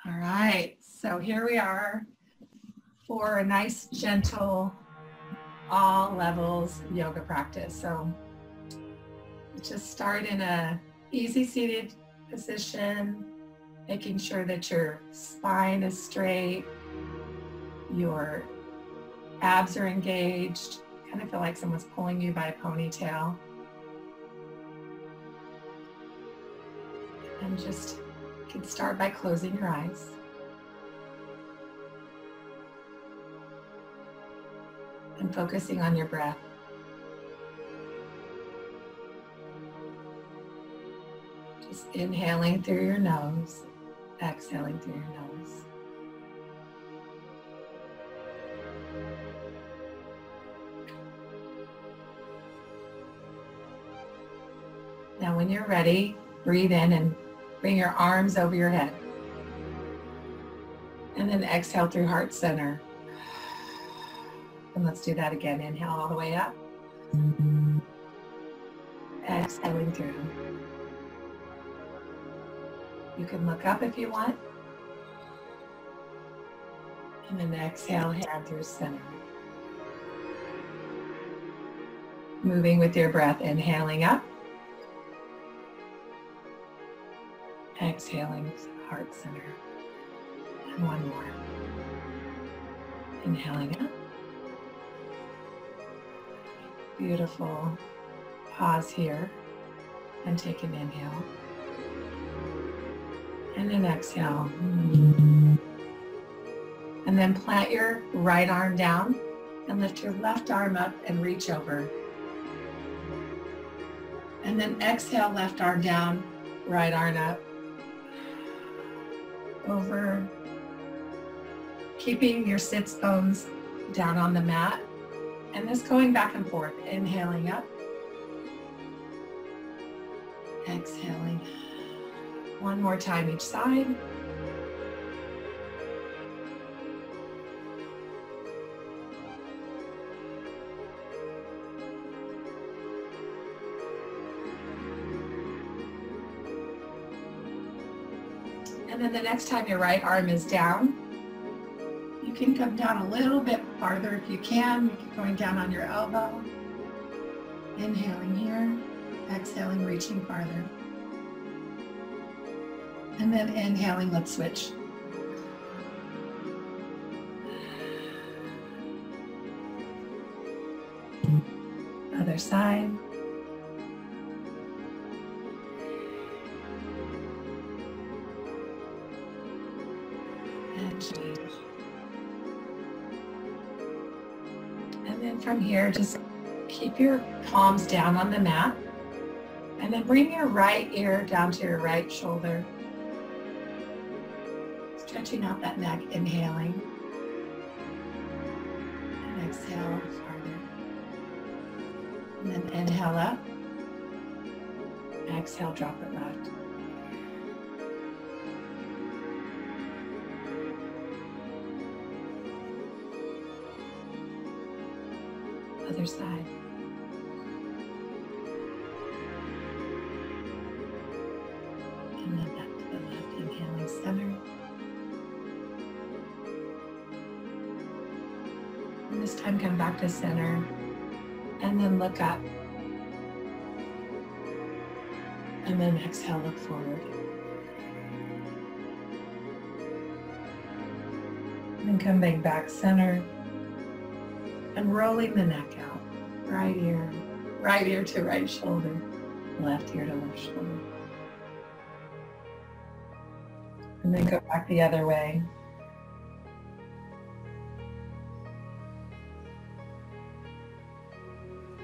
All right, so here we are for a nice, gentle, all levels yoga practice. So just start in a easy seated position, making sure that your spine is straight, your abs are engaged. Kind of feel like someone's pulling you by a ponytail. And just you can start by closing your eyes. And focusing on your breath. Just inhaling through your nose, exhaling through your nose. Now when you're ready, breathe in and bring your arms over your head. And then exhale through heart center. And let's do that again. Inhale all the way up. Exhaling through. You can look up if you want. And then exhale, hand through center. Moving with your breath, inhaling up. Exhaling, heart center. And one more. Inhaling up. Beautiful. Pause here and take an inhale. And an exhale. And then plant your right arm down and lift your left arm up and reach over. And then exhale, left arm down, right arm up. Over. Keeping your sits bones down on the mat. And just going back and forth, inhaling up. Exhaling. One more time each side. And then the next time your right arm is down, you can come down a little bit farther if you can. You keep going down on your elbow. Inhaling here, exhaling, reaching farther. And then inhaling, let's switch. Other side. And change. And then from here, just keep your palms down on the mat. And then bring your right ear down to your right shoulder. Stretching out that neck, inhaling. And exhale farther. And then inhale up. Exhale, drop it left. Other side. And then back to the left, inhaling center. And this time come back to center. And then look up. And then exhale, look forward. And then come back center. And rolling the neck out. Right ear to right shoulder. Left ear to left shoulder. And then go back the other way.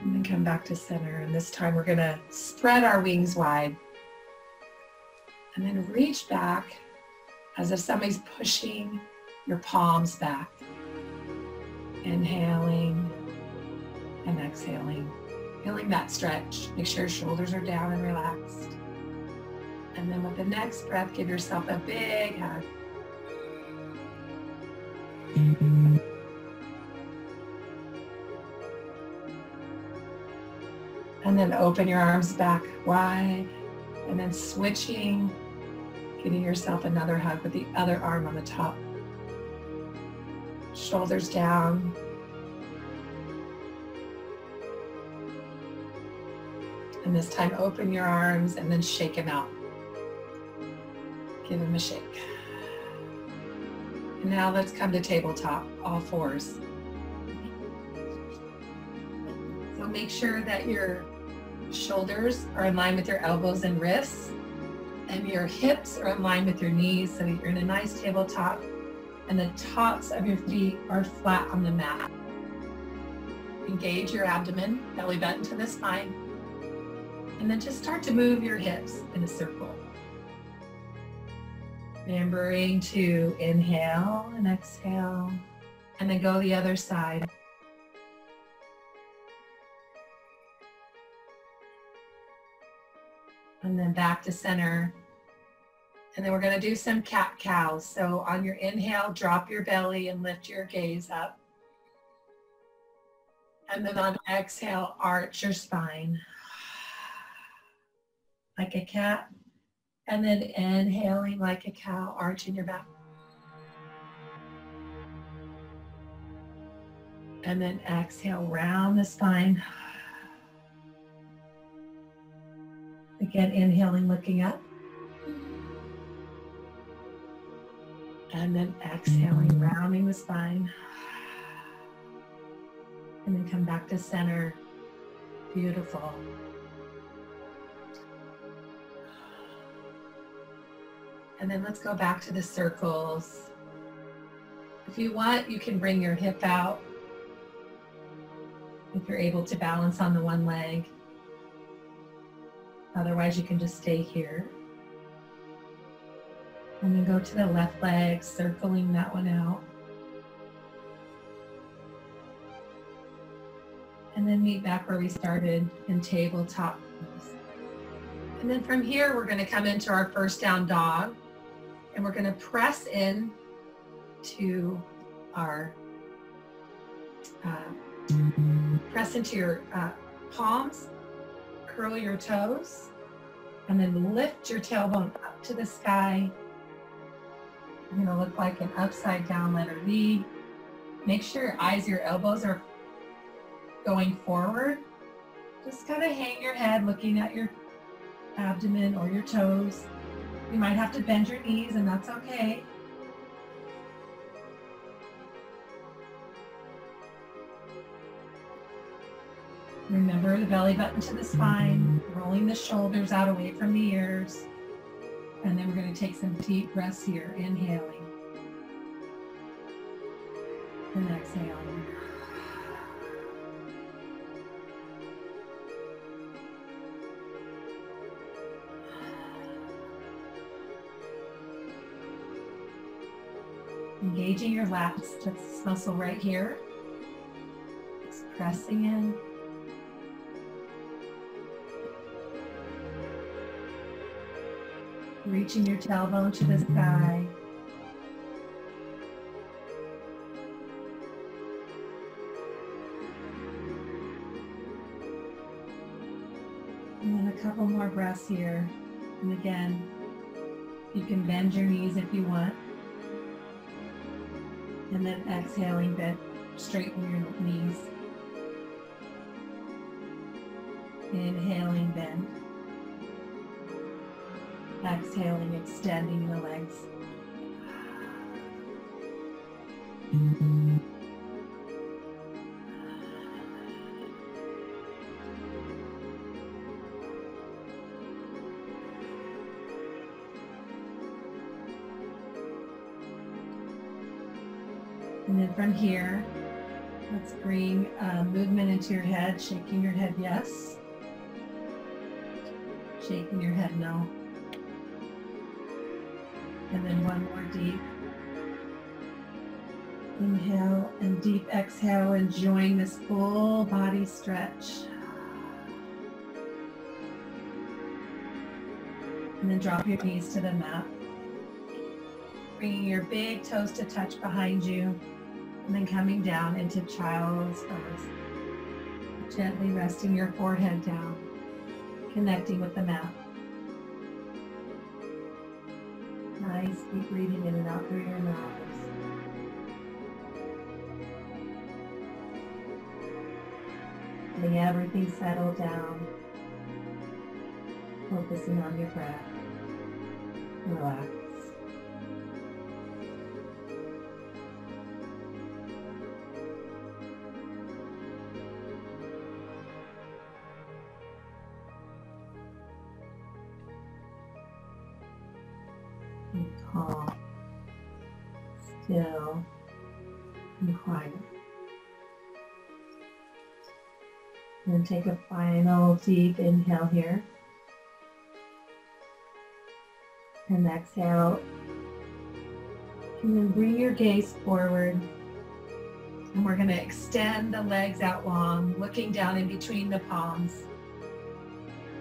And then come back to center. And this time we're going to spread our wings wide. And then reach back as if somebody's pushing your palms back. Inhaling and exhaling. Feeling that stretch. Make sure your shoulders are down and relaxed. And then with the next breath, give yourself a big hug. And then open your arms back wide. And then switching Giving yourself another hug with the other arm on the top. Shoulders down. And this time open your arms and then shake them out. Give them a shake. And now let's come to tabletop, all fours. So make sure that your shoulders are in line with your elbows and wrists, and your hips are in line with your knees, so you're in a nice tabletop, and the tops of your feet are flat on the mat. Engage your abdomen, belly button to the spine, and then just start to move your hips in a circle. Remembering to inhale and exhale, and then go the other side. And then back to center. And then we're going to do some cat-cows. So on your inhale, drop your belly and lift your gaze up. And then on exhale, arch your spine like a cat. And then inhaling like a cow, arching your back. And then exhale, round the spine. Again, inhaling, looking up. And then exhaling, rounding the spine. And then come back to center. Beautiful. And then let's go back to the circles. If you want, you can bring your hip out. If you're able to balance on the one leg. Otherwise, you can just stay here. And then go to the left leg, circling that one out. And then meet back where we started in tabletop. And then from here, we're going to come into our first down dog. And we're going to press in to our, press into your palms, curl your toes, and then lift your tailbone up to the sky. You're going to look like an upside down letter V. Make sure your eyes, your elbows are going forward. Just kind of hang your head looking at your abdomen or your toes. You might have to bend your knees, and that's okay. Remember the belly button to the spine, rolling the shoulders out away from the ears. And then we're going to take some deep breaths here, inhaling and exhaling. Engaging your lats, that's this muscle right here. Just pressing in. Reaching your tailbone to the sky. And then a couple more breaths here. And again, you can bend your knees if you want. And then exhaling, bend, straighten your knees. Inhaling, bend. Exhaling, extending the legs. And then from here, let's bring movement into your head, shaking your head yes, shaking your head no. And then one more deep inhale and deep exhale, enjoying this full body stretch. And then drop your knees to the mat. Bringing your big toes to touch behind you, and then coming down into child's pose. Gently resting your forehead down, connecting with the mat. Nice deep breathing in and out through your nose. Letting everything settle down. Focusing on your breath. Relax. And calm, still, and quiet. And take a final deep inhale here. And exhale. And then bring your gaze forward. And we're going to extend the legs out long, looking down in between the palms.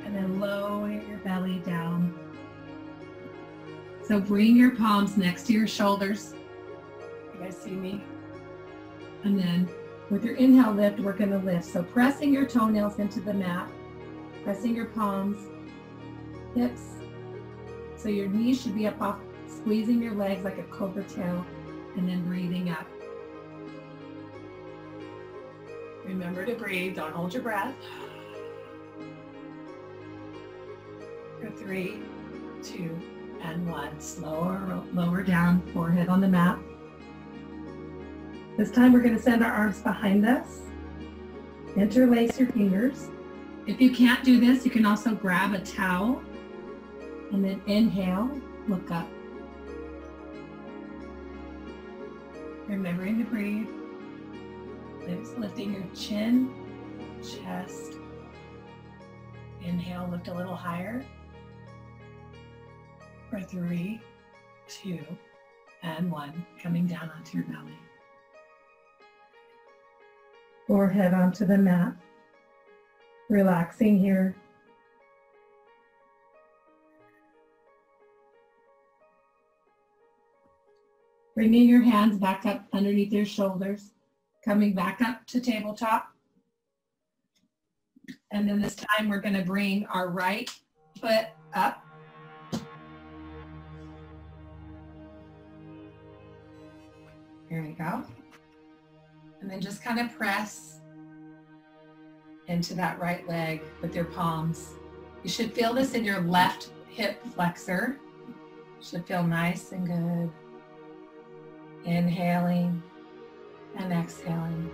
And then lower your belly down. So bring your palms next to your shoulders. You guys see me? And then with your inhale lift, we're going to lift. So pressing your toenails into the mat, pressing your palms, hips. So your knees should be up off, squeezing your legs like a cobra tail, and then breathing up. Remember to breathe, don't hold your breath. For 3, 2, and 1. Slower, lower down, forehead on the mat. This time we're going to send our arms behind us. Interlace your fingers. If you can't do this, you can also grab a towel and then inhale, look up. Remembering to breathe. Lips lifting your chin, chest. Inhale, lift a little higher. For 3, 2, and 1. Coming down onto your belly. Forehead onto the mat. Relaxing here. Bringing your hands back up underneath your shoulders. Coming back up to tabletop. And then this time we're going to bring our right foot up. Here we go. And then just kind of press into that right leg with your palms. You should feel this in your left hip flexor. Should feel nice and good. Inhaling and exhaling.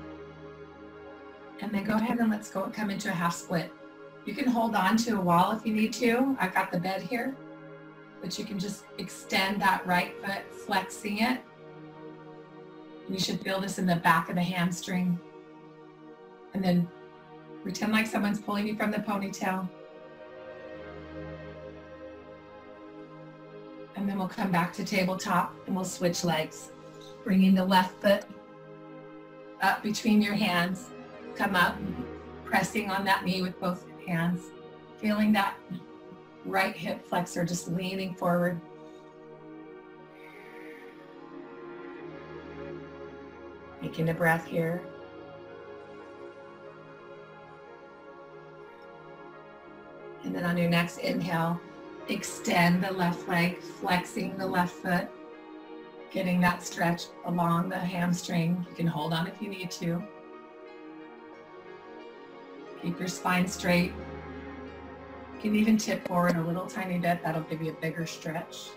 And then go ahead and let's go come into a half split. You can hold on to a wall if you need to. I've got the bed here, but you can just extend that right foot, flexing it. You should feel this in the back of the hamstring. And then pretend like someone's pulling you from the ponytail. And then we'll come back to tabletop and we'll switch legs. Bringing the left foot up between your hands. Come up, pressing on that knee with both hands. Feeling that right hip flexor just leaning forward. Taking a breath here. And then on your next inhale, extend the left leg, flexing the left foot, getting that stretch along the hamstring. You can hold on if you need to. Keep your spine straight. You can even tip forward a little tiny bit. That'll give you a bigger stretch.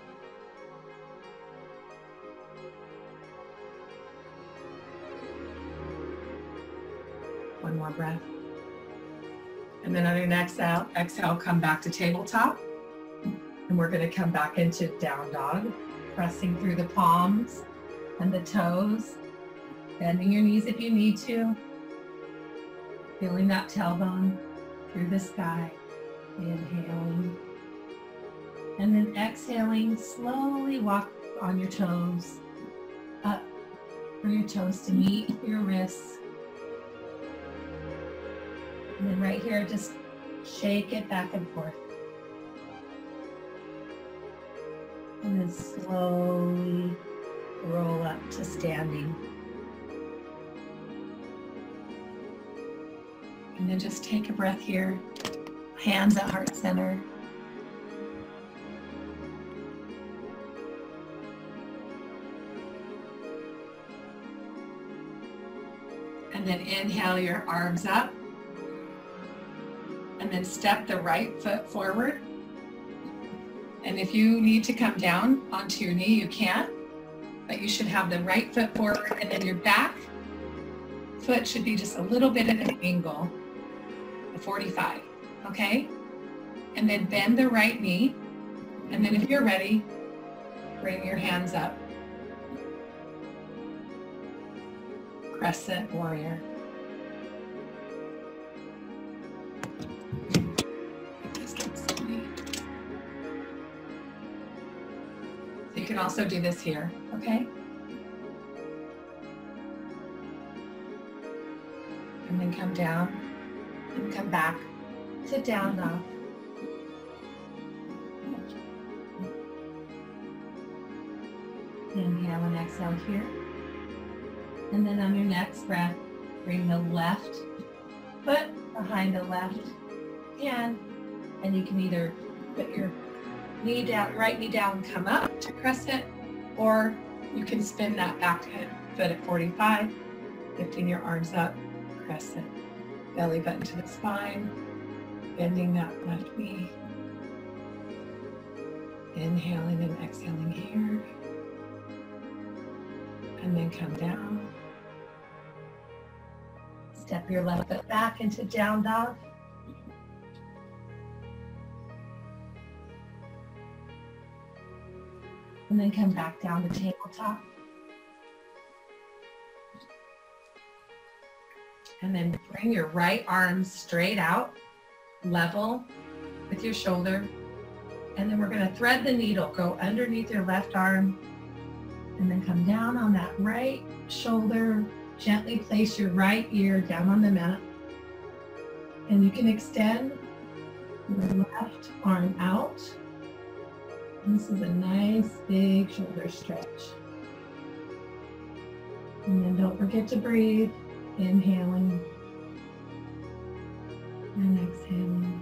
One more breath. And then on your next exhale, come back to tabletop. And we're going to come back into down dog, pressing through the palms and the toes, bending your knees if you need to. Feeling that tailbone through the sky. Inhaling. And then exhaling, slowly walk on your toes, up for your toes to meet your wrists. And then right here, just shake it back and forth. And then slowly roll up to standing. And then just take a breath here. Hands at heart center. And then inhale your arms up. And then step the right foot forward. And if you need to come down onto your knee, you can. But you should have the right foot forward, and then your back foot should be just a little bit at an angle, a 45, okay? And then bend the right knee. And then if you're ready, bring your hands up. Crescent warrior. You can also do this here, okay? And then come down and come back to down dog. Inhale and exhale here. And then on your next breath, bring the left foot behind the left hand. And you can either put your knee down, right knee down, and come up to crescent, or you can spin that back foot at 45, lifting your arms up, crescent, belly button to the spine, bending that left knee, inhaling and exhaling here, and then come down. Step your left foot back into down dog. And then come back down to tabletop. And then bring your right arm straight out, level with your shoulder. And then we're going to thread the needle, go underneath your left arm, and then come down on that right shoulder. Gently place your right ear down on the mat. And you can extend your left arm out. This is a nice big shoulder stretch. And then don't forget to breathe, inhaling and exhaling.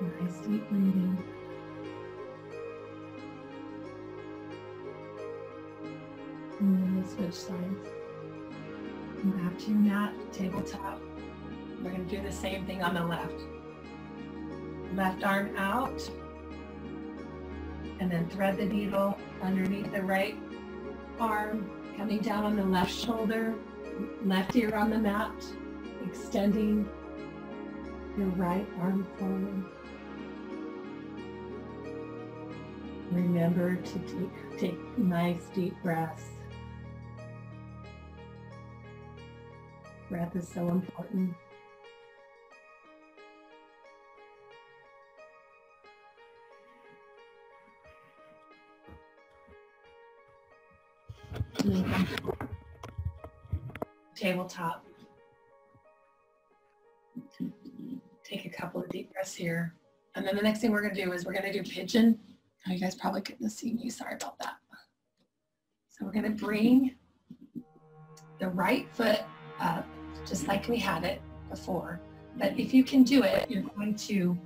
Nice deep breathing. And then we'll switch sides. And back to your mat, tabletop. We're going to do the same thing on the left. Left arm out, and then thread the needle underneath the right arm, coming down on the left shoulder, left ear on the mat, extending your right arm forward. Remember to take nice deep breaths. Breath is so important. Tabletop. Take a couple of deep breaths here. And then the next thing we're going to do is we're going to do pigeon. Oh, you guys probably couldn't see me. Sorry about that. So we're going to bring the right foot up, just like we had it before. But if you can do it, you're going to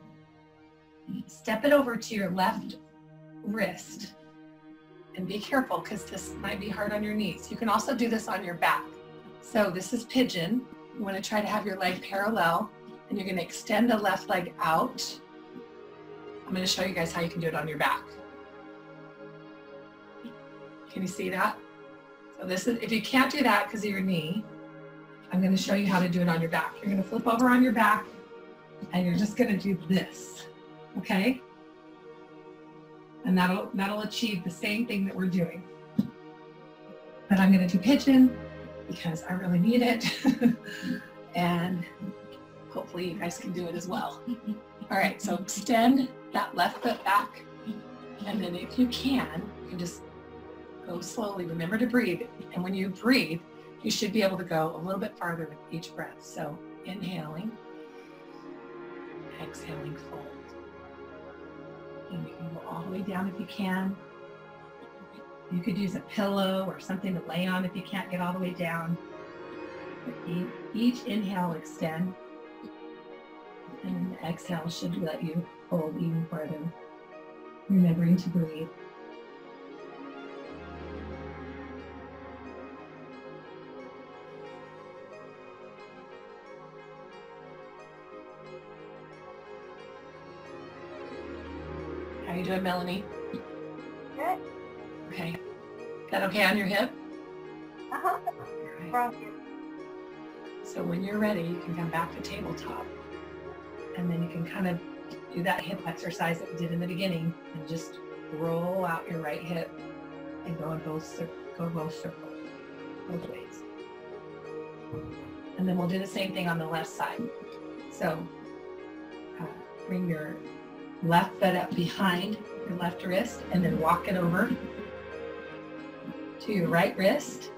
step it over to your left wrist. And be careful because this might be hard on your knees. You can also do this on your back. So this is pigeon. You want to try to have your leg parallel, and you're going to extend the left leg out. I'm going to show you guys how you can do it on your back. Can you see that? So this is, if you can't do that because of your knee, I'm going to show you how to do it on your back. You're going to flip over on your back, and you're just going to do this, okay? And that'll achieve the same thing that we're doing. But I'm going to do pigeon because I really need it. And hopefully you guys can do it as well. All right, so extend that left foot back. And then if you can just go slowly. Remember to breathe. And when you breathe, you should be able to go a little bit farther with each breath. So inhaling, exhaling, fold. And you can go all the way down if you can. You could use a pillow or something to lay on if you can't get all the way down. Each inhale, extend. And the exhale should let you fold even further. Remembering to breathe. How you doing, Melanie? Good. Okay. That okay on your hip? Uh-huh. Right. So when you're ready, you can come back to tabletop. And then you can kind of do that hip exercise that we did in the beginning and just roll out your right hip and go both circles, both ways. And then we'll do the same thing on the left side. So bring your left foot up behind your left wrist and then walk it over to your right wrist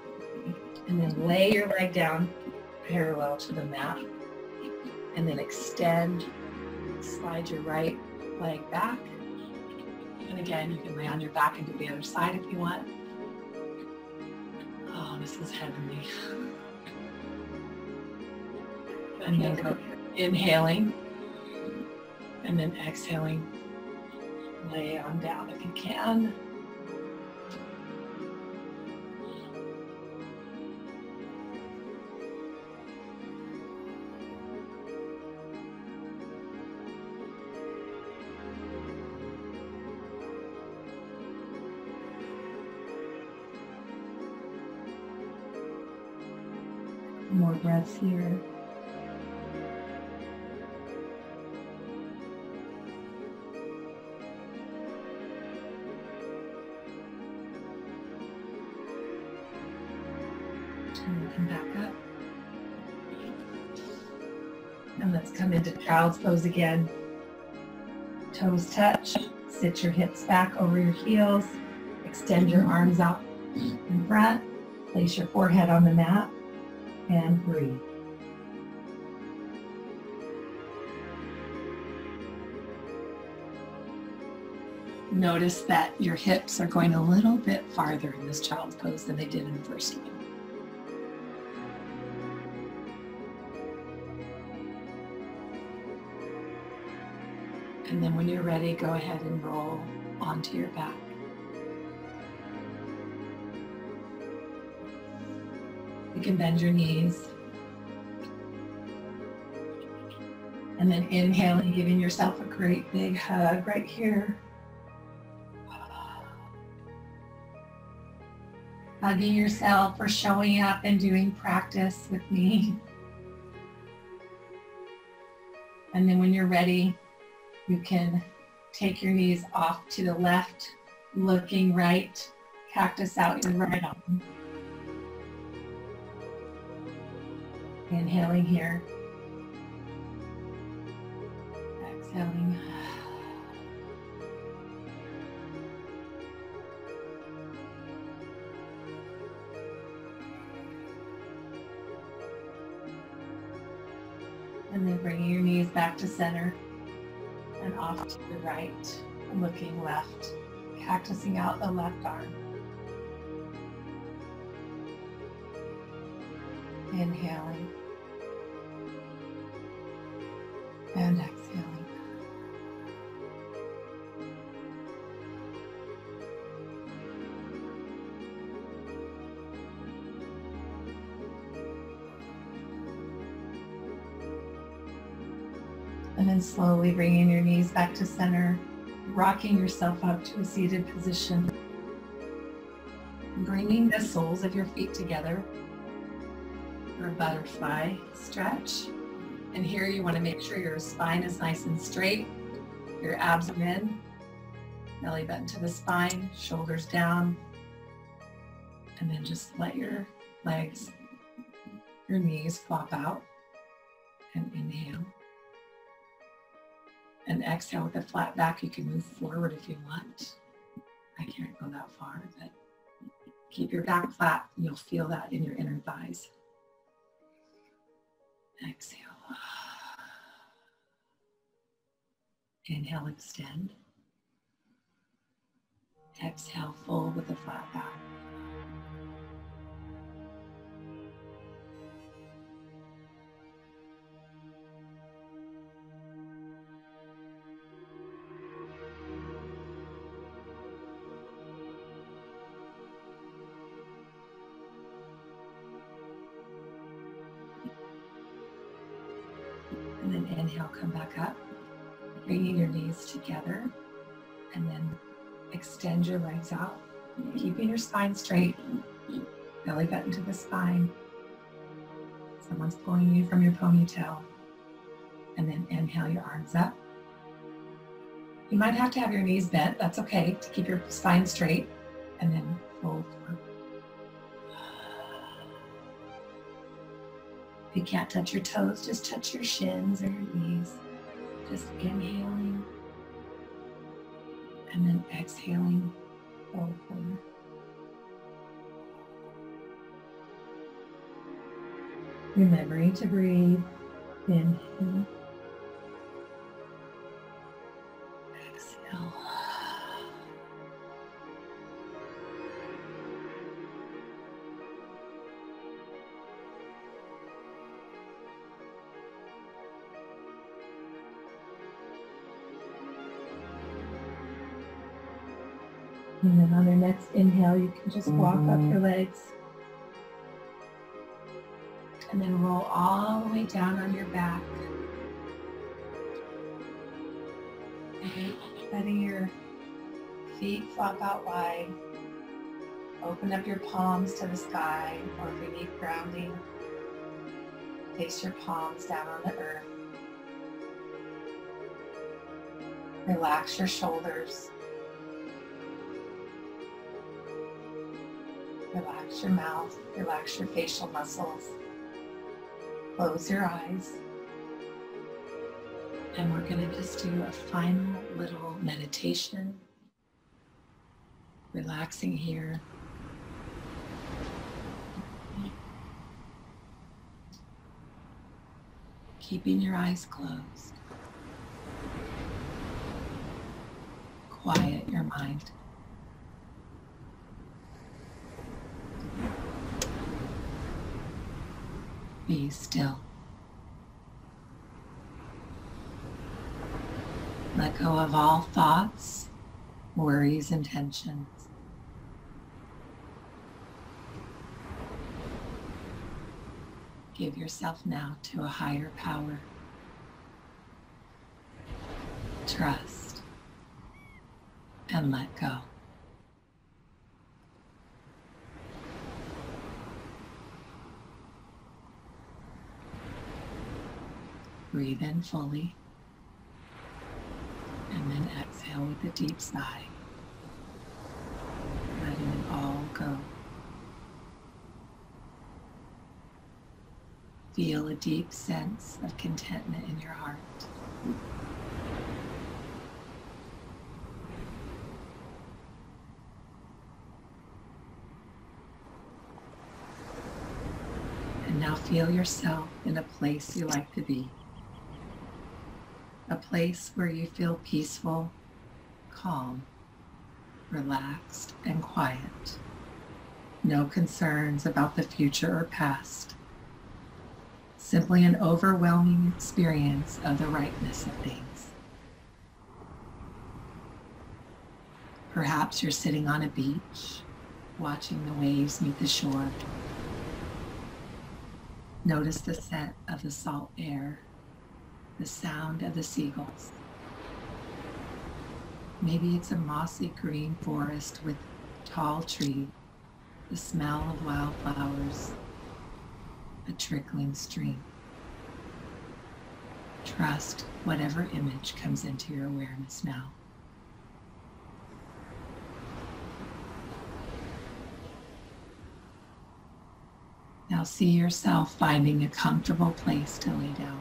and then lay your leg down parallel to the mat and then extend, slide your right leg back. And again, you can lay on your back and do the other side if you want. Oh, this is heavenly. And then go inhaling and then exhaling. Lay on down if you can. More breaths here. And come back up. And let's come into child's pose again. Toes touch. Sit your hips back over your heels. Extend your arms out in front. Place your forehead on the mat. And breathe. Notice that your hips are going a little bit farther in this child's pose than they did in the first one. And then when you're ready, go ahead and roll onto your back. You can bend your knees. And then inhaling, giving yourself a great big hug right here. Hugging yourself for showing up and doing practice with me. And then when you're ready, you can take your knees off to the left, looking right, cactus out your right arm. Inhaling here. Exhaling. And then bringing your knees back to center and off to the right, looking left, cactusing out the left arm. Inhaling and exhaling. And then slowly bringing your knees back to center, rocking yourself up to a seated position. Bringing the soles of your feet together for a butterfly stretch. And here you want to make sure your spine is nice and straight, your abs are in, belly button to the spine, shoulders down, and then just let your legs, your knees flop out, and inhale. And exhale with a flat back. You can move forward if you want. I can't go that far, but keep your back flat. You'll feel that in your inner thighs. Exhale. Inhale, extend. Exhale, full with a flat back. And then inhale, come back up, bringing your knees together. And then extend your legs out, keeping your spine straight, belly button to the spine. Someone's pulling you from your ponytail. And then inhale your arms up. You might have to have your knees bent. That's okay to keep your spine straight. And then fold forward. If you can't touch your toes, just touch your shins or your knees. Just inhaling. And then exhaling, fold forward. Remembering to breathe. Inhale. Exhale. And then on your next inhale, you can just walk up your legs. And then roll all the way down on your back. And letting your feet flop out wide. Open up your palms to the sky, or if you need grounding, place your palms down on the earth. Relax your shoulders. Relax your mouth, relax your facial muscles. Close your eyes. And we're going to just do a final little meditation. Relaxing here. Keeping your eyes closed. Quiet your mind. Be still. Let go of all thoughts, worries, and tensions. Give yourself now to a higher power. Trust and let go. Breathe in fully, and then exhale with a deep sigh, letting it all go. Feel a deep sense of contentment in your heart. And now feel yourself in a place you like to be. A place where you feel peaceful, calm, relaxed, and quiet. No concerns about the future or past. Simply an overwhelming experience of the rightness of things. Perhaps you're sitting on a beach, watching the waves meet the shore. Notice the scent of the salt air, the sound of the seagulls. Maybe it's a mossy green forest with tall trees, the smell of wildflowers, a trickling stream. Trust whatever image comes into your awareness now. Now see yourself finding a comfortable place to lay down.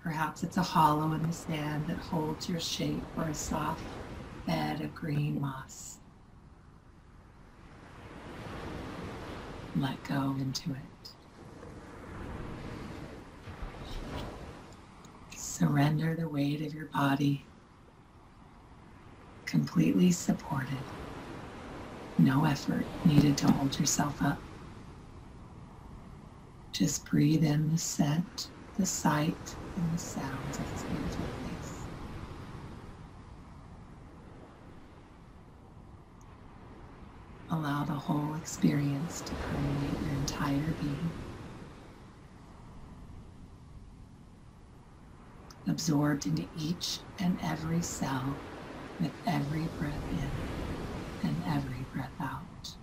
Perhaps it's a hollow in the sand that holds your shape, or a soft bed of green moss. Let go into it. Surrender the weight of your body, completely supported. No effort needed to hold yourself up. Just breathe in the scent, the sight, and the sounds of this beautiful place. Allow the whole experience to permeate your entire being. absorbed into each and every cell with every breath in and every breath out.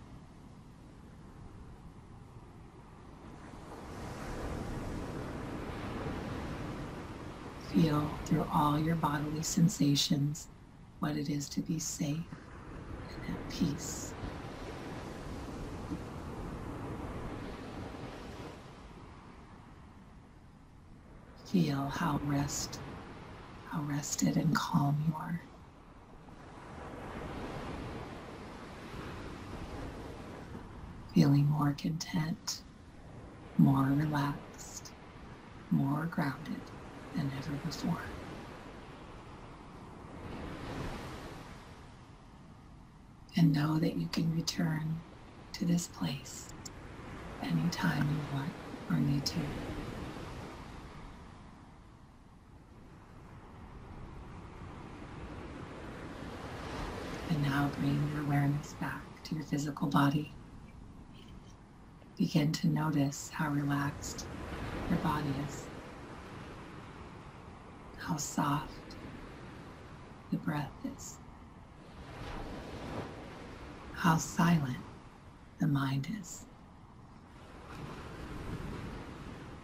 Feel through all your bodily sensations what it is to be safe and at peace. Feel how rested and calm you are. Feeling more content, more relaxed, more grounded than ever before. And know that you can return to this place anytime you want or need to. And now bring your awareness back to your physical body. Begin to notice how relaxed your body is, how soft the breath is, how silent the mind is,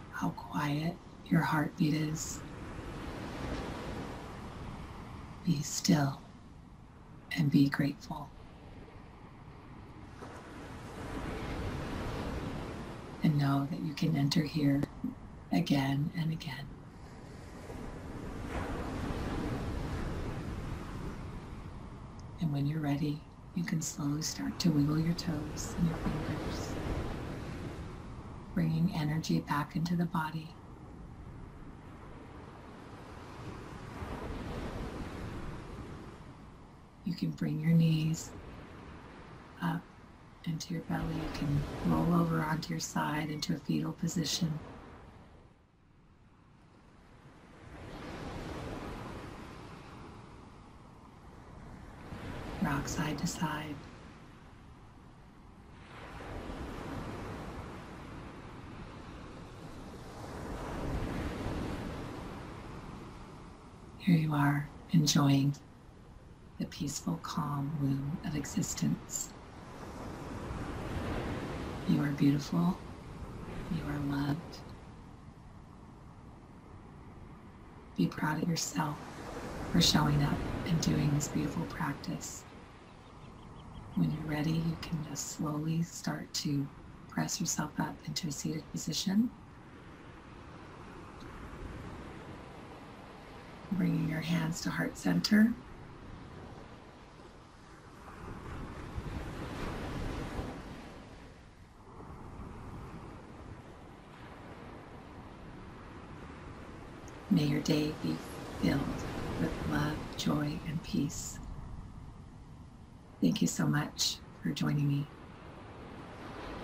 how quiet your heartbeat is. Be still and be grateful. And know that you can enter here again and again. And when you're ready, you can slowly start to wiggle your toes and your fingers, bringing energy back into the body. You can bring your knees up into your belly. You can roll over onto your side into a fetal position. Rock side to side. Here you are, enjoying the peaceful, calm womb of existence. You are beautiful. You are loved. Be proud of yourself for showing up and doing this beautiful practice. When you're ready, you can just slowly start to press yourself up into a seated position. Bringing your hands to heart center. May your day be filled with love, joy, and peace. Thank you so much for joining me.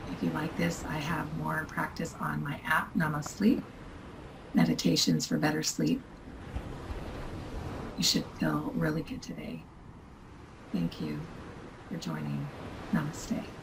If you like this, I have more practice on my app, Sleep, meditations for better sleep. You should feel really good today. Thank you for joining. Namaste.